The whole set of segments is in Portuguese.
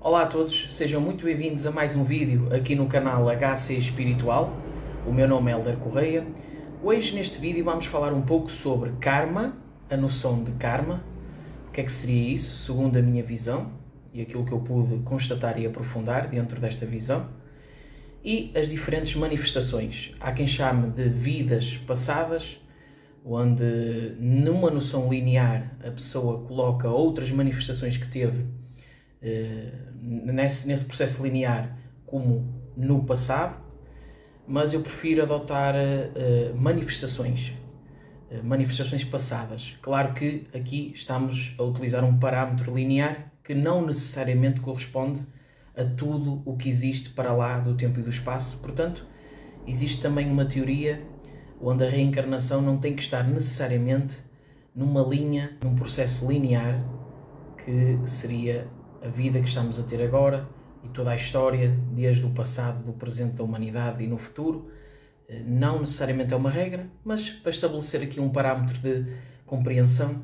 Olá a todos, sejam muito bem-vindos a mais um vídeo aqui no canal HC Espiritual. O meu nome é Helder Correia. Hoje neste vídeo vamos falar um pouco sobre karma, a noção de karma, o que é que seria isso, segundo a minha visão e aquilo que eu pude constatar e aprofundar dentro desta visão, e as diferentes manifestações. Há quem chame de vidas passadas, onde numa noção linear a pessoa coloca outras manifestações que teve nesse processo linear como no passado, mas eu prefiro adotar manifestações passadas. Claro que aqui estamos a utilizar um parâmetro linear que não necessariamente corresponde a tudo o que existe para lá do tempo e do espaço. Portanto, existe também uma teoria onde a reencarnação não tem que estar necessariamente numa linha, num processo linear, que seria a vida que estamos a ter agora e toda a história, desde o passado, do presente da humanidade e no futuro. Não necessariamente é uma regra, mas para estabelecer aqui um parâmetro de compreensão,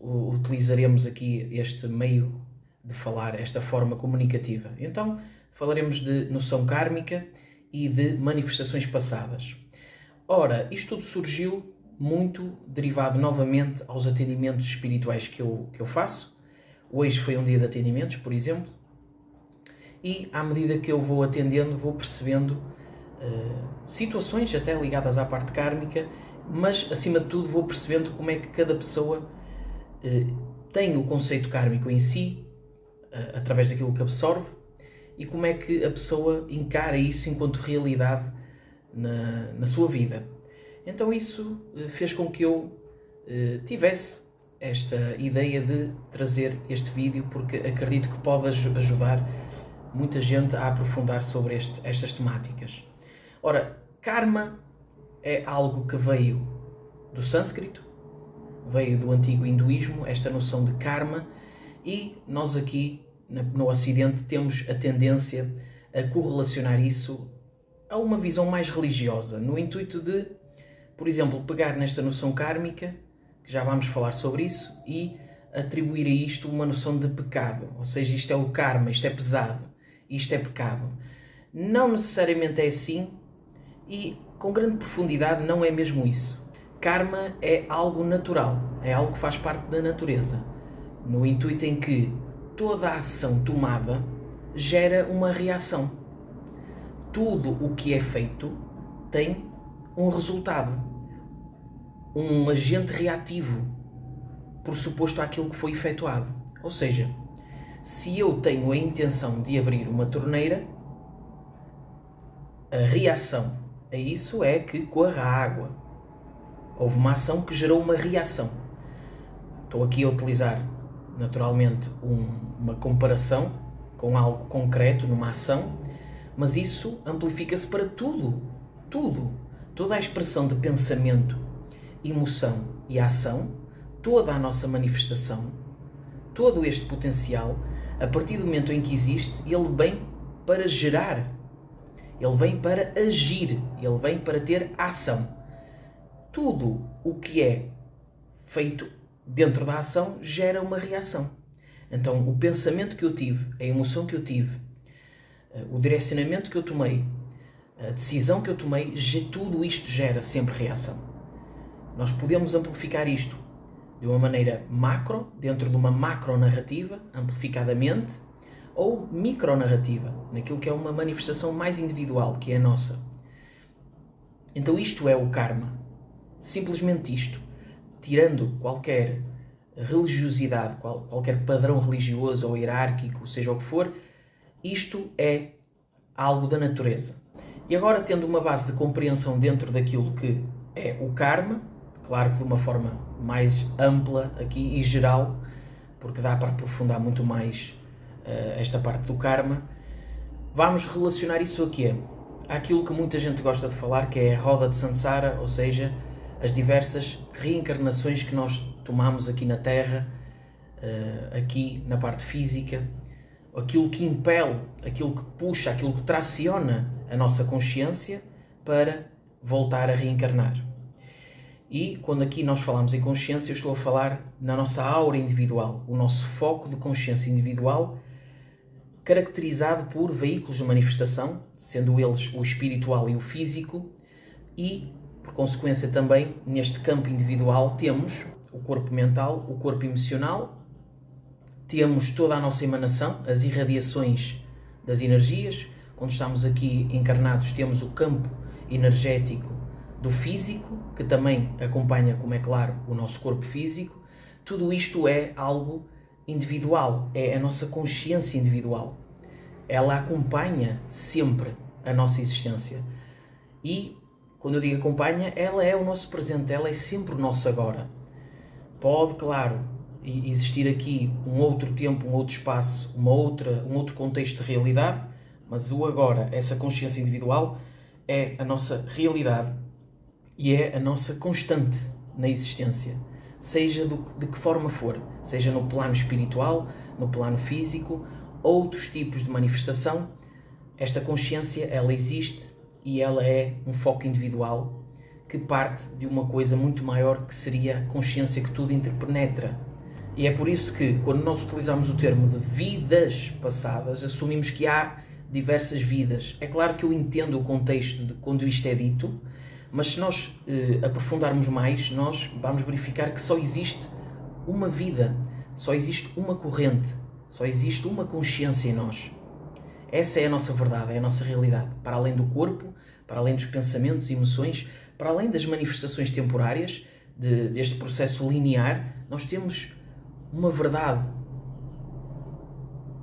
utilizaremos aqui este meio de falar, esta forma comunicativa. Então, falaremos de noção kármica e de manifestações passadas. Ora, isto tudo surgiu muito derivado novamente aos atendimentos espirituais que eu faço. Hoje foi um dia de atendimentos, por exemplo, e à medida que eu vou atendendo, vou percebendo situações até ligadas à parte kármica, mas acima de tudo vou percebendo como é que cada pessoa tem o conceito kármico em si, através daquilo que absorve, e como é que a pessoa encara isso enquanto realidade na sua vida. Então isso fez com que eu tivesse esta ideia de trazer este vídeo, porque acredito que pode ajudar muita gente a aprofundar sobre estas temáticas. Ora, karma é algo que veio do sânscrito, veio do antigo hinduísmo, esta noção de karma, e nós aqui no Ocidente temos a tendência a correlacionar isso a uma visão mais religiosa, no intuito de, por exemplo, pegar nesta noção kármica, que já vamos falar sobre isso, e atribuir a isto uma noção de pecado. Ou seja, isto é o karma, isto é pesado, isto é pecado. Não necessariamente é assim, e com grande profundidade não é mesmo isso. Karma é algo natural, é algo que faz parte da natureza, no intuito em que toda a ação tomada gera uma reação. Tudo o que é feito tem um resultado, um agente reativo pressuposto àquilo que foi efetuado. Ou seja, se eu tenho a intenção de abrir uma torneira, a reação a isso é que corra a água. Houve uma ação que gerou uma reação. Estou aqui a utilizar, naturalmente, uma comparação com algo concreto numa ação, mas isso amplifica-se para tudo. Toda a expressão de pensamento, emoção e ação, toda a nossa manifestação, todo este potencial, a partir do momento em que existe, ele vem para gerar, ele vem para agir, ele vem para ter ação. Tudo o que é feito dentro da ação gera uma reação. Então, o pensamento que eu tive, a emoção que eu tive, o direcionamento que eu tomei, a decisão que eu tomei, tudo isto gera sempre reação. Nós podemos amplificar isto de uma maneira macro, dentro de uma macronarrativa, amplificadamente, ou micronarrativa, naquilo que é uma manifestação mais individual, que é a nossa. Então isto é o karma. Simplesmente isto. Tirando qualquer religiosidade, qualquer padrão religioso ou hierárquico, seja o que for, isto é algo da natureza. E agora, tendo uma base de compreensão dentro daquilo que é o karma, claro que de uma forma mais ampla aqui e geral, porque dá para aprofundar muito mais esta parte do karma, vamos relacionar isso aqui àquilo que muita gente gosta de falar, que é a roda de Sansara, ou seja, as diversas reencarnações que nós tomamos aqui na Terra, aqui na parte física, aquilo que impele, aquilo que puxa, aquilo que traciona a nossa consciência para voltar a reencarnar. E quando aqui nós falamos em consciência, eu estou a falar na nossa aura individual, o nosso foco de consciência individual caracterizado por veículos de manifestação, sendo eles o espiritual e o físico, e, por consequência também, neste campo individual, temos o corpo mental, o corpo emocional, temos toda a nossa emanação, as irradiações das energias. Quando estamos aqui encarnados, temos o campo energético do físico, que também acompanha, como é claro, o nosso corpo físico. Tudo isto é algo individual, é a nossa consciência individual. Ela acompanha sempre a nossa existência. E, quando eu digo acompanha, ela é o nosso presente, ela é sempre o nosso agora. Pode, claro, existir aqui um outro tempo, um outro espaço, um outro contexto de realidade, mas o agora, essa consciência individual, é a nossa realidade e é a nossa constante na existência. Seja de que forma for, seja no plano espiritual, no plano físico, outros tipos de manifestação, esta consciência, ela existe e ela é um foco individual que parte de uma coisa muito maior, que seria a consciência que tudo interpenetra. E é por isso que, quando nós utilizamos o termo de vidas passadas, assumimos que há diversas vidas. É claro que eu entendo o contexto de quando isto é dito, mas se nós aprofundarmos mais, nós vamos verificar que só existe uma vida, só existe uma corrente, só existe uma consciência em nós. Essa é a nossa verdade, é a nossa realidade. Para além do corpo, para além dos pensamentos e emoções, para além das manifestações temporárias deste processo linear, nós temos uma verdade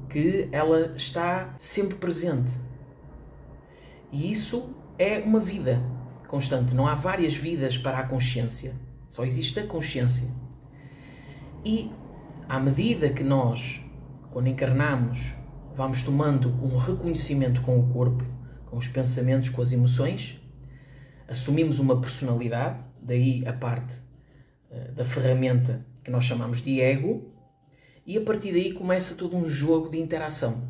que ela está sempre presente. E isso é uma vida constante. Não há várias vidas para a consciência. Só existe a consciência. E à medida que nós, quando encarnamos, vamos tomando um reconhecimento com o corpo, com os pensamentos, com as emoções, assumimos uma personalidade, daí a parte da ferramenta que nós chamamos de ego, e a partir daí começa todo um jogo de interação.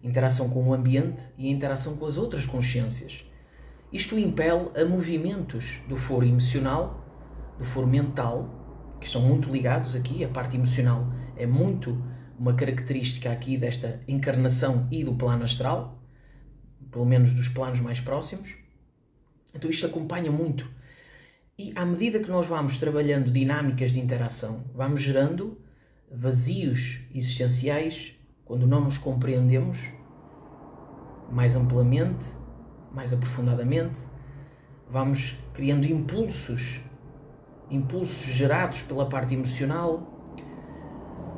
Interação com o ambiente e interação com as outras consciências. Isto impele a movimentos do foro emocional, do foro mental, que estão muito ligados aqui. A parte emocional é muito uma característica aqui desta encarnação e do plano astral, pelo menos dos planos mais próximos. Então isto acompanha muito. E à medida que nós vamos trabalhando dinâmicas de interação, vamos gerando vazios existenciais quando não nos compreendemos mais amplamente, mais aprofundadamente. Vamos criando impulsos gerados pela parte emocional,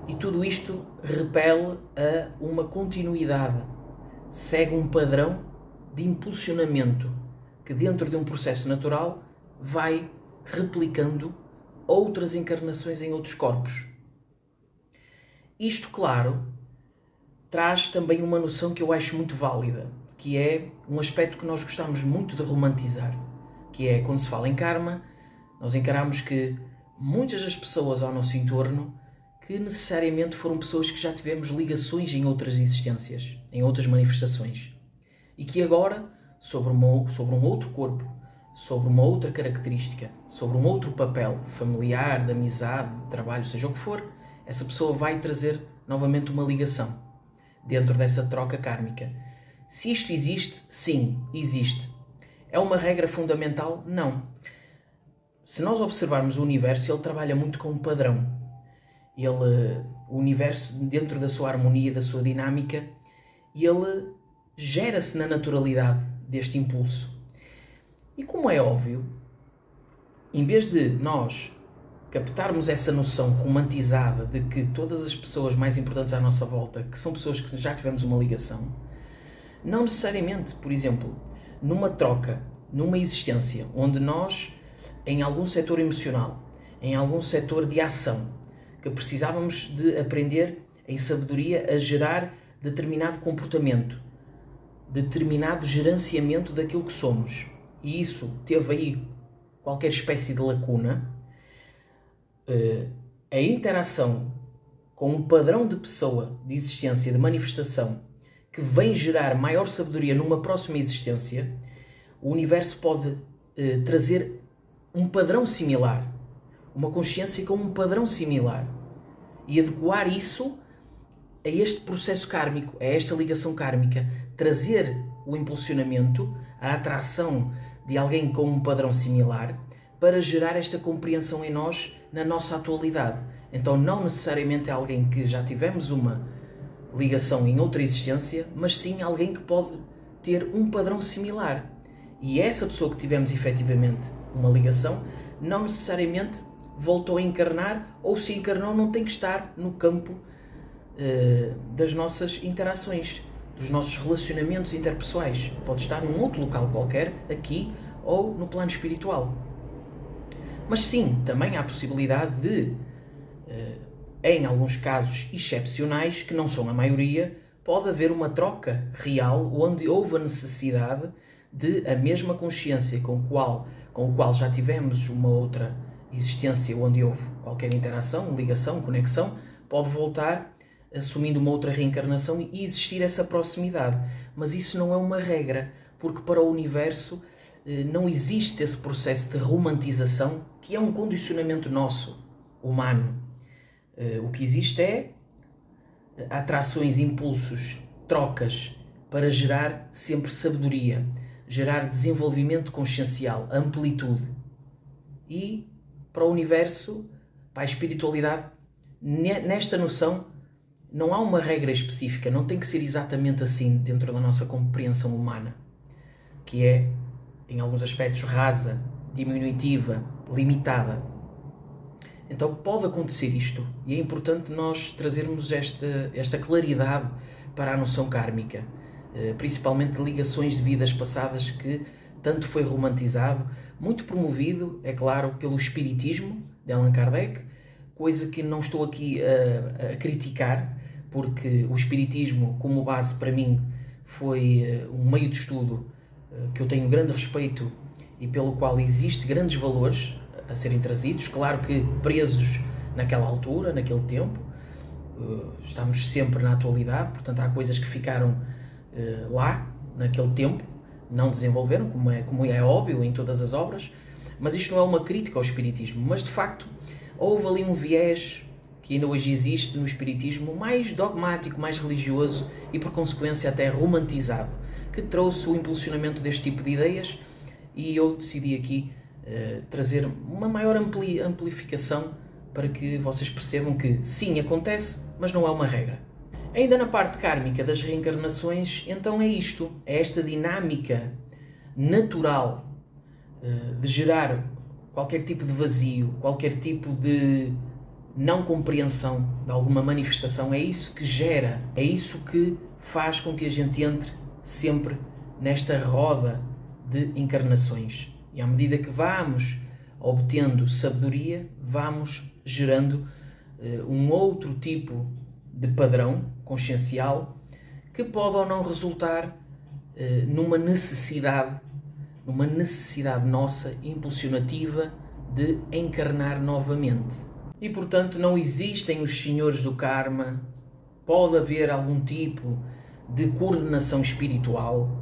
e tudo isto repele a uma continuidade, segue um padrão de impulsionamento que, dentro de um processo natural, vai replicando outras encarnações em outros corpos. Isto, claro, traz também uma noção que eu acho muito válida, que é um aspecto que nós gostamos muito de romantizar, que é, quando se fala em karma, nós encaramos que muitas das pessoas ao nosso entorno que necessariamente foram pessoas que já tivemos ligações em outras existências, em outras manifestações, e que agora, sobre um outro corpo, sobre uma outra característica, sobre um outro papel familiar, de amizade, de trabalho, seja o que for, essa pessoa vai trazer novamente uma ligação dentro dessa troca kármica. Se isto existe, sim, existe. É uma regra fundamental? Não. Se nós observarmos o universo, ele trabalha muito com um padrão. O universo, dentro da sua harmonia, da sua dinâmica, ele gera-se na naturalidade deste impulso. E como é óbvio, em vez de nós captarmos essa noção romantizada de que todas as pessoas mais importantes à nossa volta, que são pessoas que já tivemos uma ligação, não necessariamente. Por exemplo, numa troca, numa existência onde nós, em algum setor emocional, em algum setor de ação, que precisávamos de aprender em sabedoria a gerar determinado comportamento, determinado gerenciamento daquilo que somos, e isso teve aí qualquer espécie de lacuna, a interação com um padrão de pessoa, de existência, de manifestação, que vem gerar maior sabedoria numa próxima existência, o universo pode trazer um padrão similar, uma consciência com um padrão similar, e adequar isso a este processo kármico, a esta ligação kármica, trazer o impulsionamento, a atração de alguém com um padrão similar, para gerar esta compreensão em nós, na nossa atualidade. Então não necessariamente é alguém que já tivemos uma ligação em outra existência, mas sim alguém que pode ter um padrão similar. E essa pessoa que tivemos efetivamente uma ligação, não necessariamente voltou a encarnar, ou se encarnou não tem que estar no campo das nossas interações, dos nossos relacionamentos interpessoais. Pode estar num outro local qualquer, aqui ou no plano espiritual. Mas sim, também há a possibilidade de, em alguns casos excepcionais, que não são a maioria, pode haver uma troca real onde houve a necessidade de a mesma consciência com o qual já tivemos uma outra existência onde houve qualquer interação, ligação, conexão, pode voltar assumindo uma outra reencarnação e existir essa proximidade. Mas isso não é uma regra, porque para o universo não existe esse processo de romantização que é um condicionamento nosso, humano. O que existe é atrações, impulsos, trocas para gerar sempre sabedoria, gerar desenvolvimento consciencial, amplitude. E para o universo, para a espiritualidade, nesta noção, não há uma regra específica, não tem que ser exatamente assim dentro da nossa compreensão humana, que é, em alguns aspectos, rasa, diminutiva, limitada. Então pode acontecer isto, e é importante nós trazermos esta claridade para a noção kármica, principalmente de ligações de vidas passadas que tanto foi romantizado, muito promovido, é claro, pelo espiritismo de Allan Kardec, coisa que não estou aqui a criticar, porque o espiritismo, como base para mim, foi um meio de estudo que eu tenho grande respeito e pelo qual existe grandes valores a serem trazidos, claro que presos naquela altura, naquele tempo, estamos sempre na atualidade, portanto há coisas que ficaram lá, naquele tempo, não desenvolveram, como é óbvio em todas as obras, mas isto não é uma crítica ao espiritismo, mas de facto houve ali um viés que ainda hoje existe no espiritismo, mais dogmático, mais religioso e por consequência até romantizado, que trouxe o impulsionamento deste tipo de ideias, e eu decidi aqui trazer uma maior amplificação para que vocês percebam que sim, acontece, mas não é uma regra. Ainda na parte kármica das reencarnações, então é isto, é esta dinâmica natural de gerar qualquer tipo de vazio, qualquer tipo de não compreensão de alguma manifestação, é isso que gera, é isso que faz com que a gente entre sempre nesta roda de encarnações. E à medida que vamos obtendo sabedoria, vamos gerando um outro tipo de padrão consciencial que pode ou não resultar numa necessidade nossa, impulsionativa, de encarnar novamente. E portanto não existem os senhores do karma, pode haver algum tipo de coordenação espiritual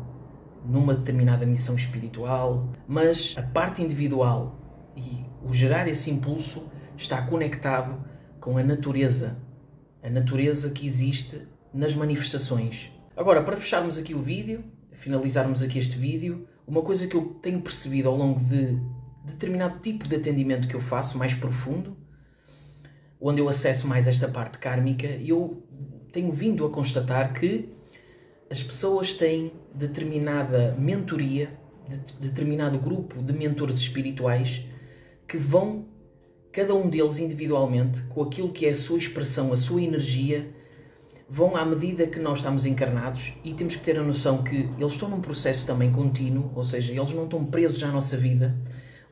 numa determinada missão espiritual, mas a parte individual e o gerar esse impulso está conectado com a natureza que existe nas manifestações. Agora, para fecharmos aqui o vídeo, finalizarmos aqui este vídeo, uma coisa que eu tenho percebido ao longo de determinado tipo de atendimento que eu faço, mais profundo, onde eu acesso mais esta parte kármica, eu tenho vindo a constatar que as pessoas têm determinada mentoria, determinado grupo de mentores espirituais que vão, cada um deles individualmente, com aquilo que é a sua expressão, a sua energia, vão à medida que nós estamos encarnados, e temos que ter a noção que eles estão num processo também contínuo, ou seja, eles não estão presos à nossa vida.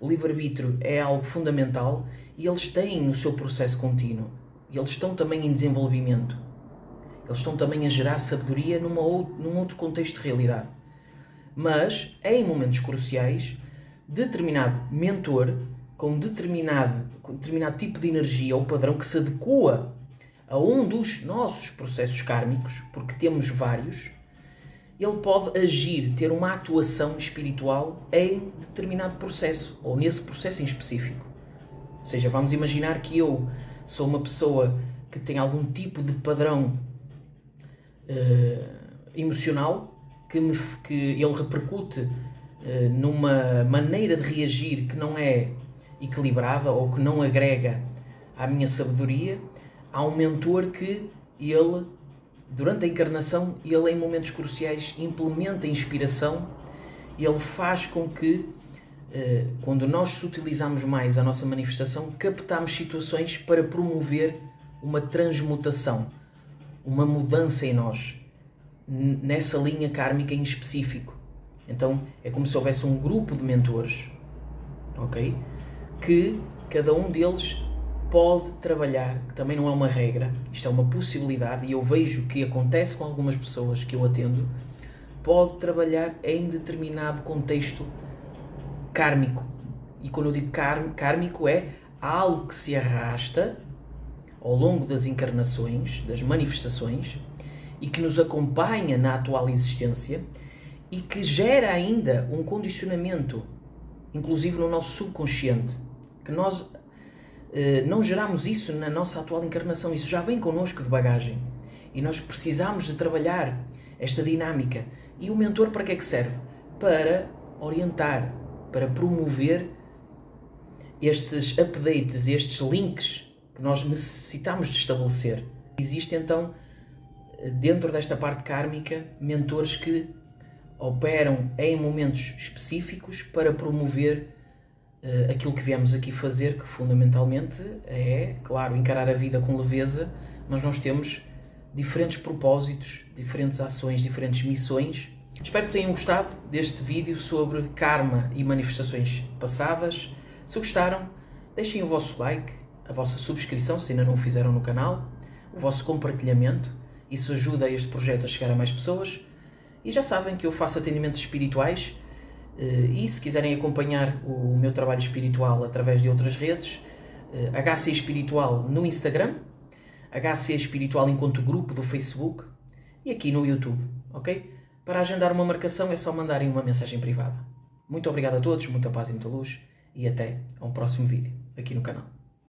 O livre-arbítrio é algo fundamental e eles têm o seu processo contínuo. E eles estão também em desenvolvimento. Eles estão também a gerar sabedoria num outro contexto de realidade. Mas, em momentos cruciais, determinado mentor, com determinado tipo de energia ou padrão que se adequa a um dos nossos processos kármicos, porque temos vários, ele pode agir, ter uma atuação espiritual em determinado processo, ou nesse processo em específico. Ou seja, vamos imaginar que eu sou uma pessoa que tem algum tipo de padrão emocional, que ele repercute numa maneira de reagir que não é equilibrada ou que não agrega à minha sabedoria. Há um mentor que ele, durante a encarnação, ele em momentos cruciais implementa a inspiração, e ele faz com que, quando nós sutilizamos mais a nossa manifestação, captamos situações para promover uma transmutação, uma mudança em nós, nessa linha kármica em específico. Então é como se houvesse um grupo de mentores, ok? Que cada um deles pode trabalhar, que também não é uma regra, isto é uma possibilidade, e eu vejo que acontece com algumas pessoas que eu atendo, pode trabalhar em determinado contexto kármico. E quando eu digo kármico, é algo que se arrasta ao longo das encarnações, das manifestações, e que nos acompanha na atual existência, e que gera ainda um condicionamento, inclusive no nosso subconsciente, que nós não geramos isso na nossa atual encarnação, isso já vem connosco de bagagem, e nós precisamos de trabalhar esta dinâmica. E o mentor para que é que serve? Para orientar, para promover estes updates, estes links que nós necessitamos de estabelecer. Existe então, dentro desta parte kármica, mentores que operam em momentos específicos para promover aquilo que viemos aqui fazer, que fundamentalmente é, claro, encarar a vida com leveza, mas nós temos diferentes propósitos, diferentes ações, diferentes missões. Espero que tenham gostado deste vídeo sobre karma e manifestações passadas. Se gostaram, deixem o vosso like, a vossa subscrição, se ainda não o fizeram no canal, o vosso compartilhamento. Isso ajuda este projeto a chegar a mais pessoas. E já sabem que eu faço atendimentos espirituais, e se quiserem acompanhar o meu trabalho espiritual através de outras redes, HC Espiritual no Instagram, HC Espiritual enquanto grupo do Facebook e aqui no YouTube, ok? Para agendar uma marcação é só mandarem uma mensagem privada. Muito obrigado a todos, muita paz e muita luz, e até a um próximo vídeo aqui no canal.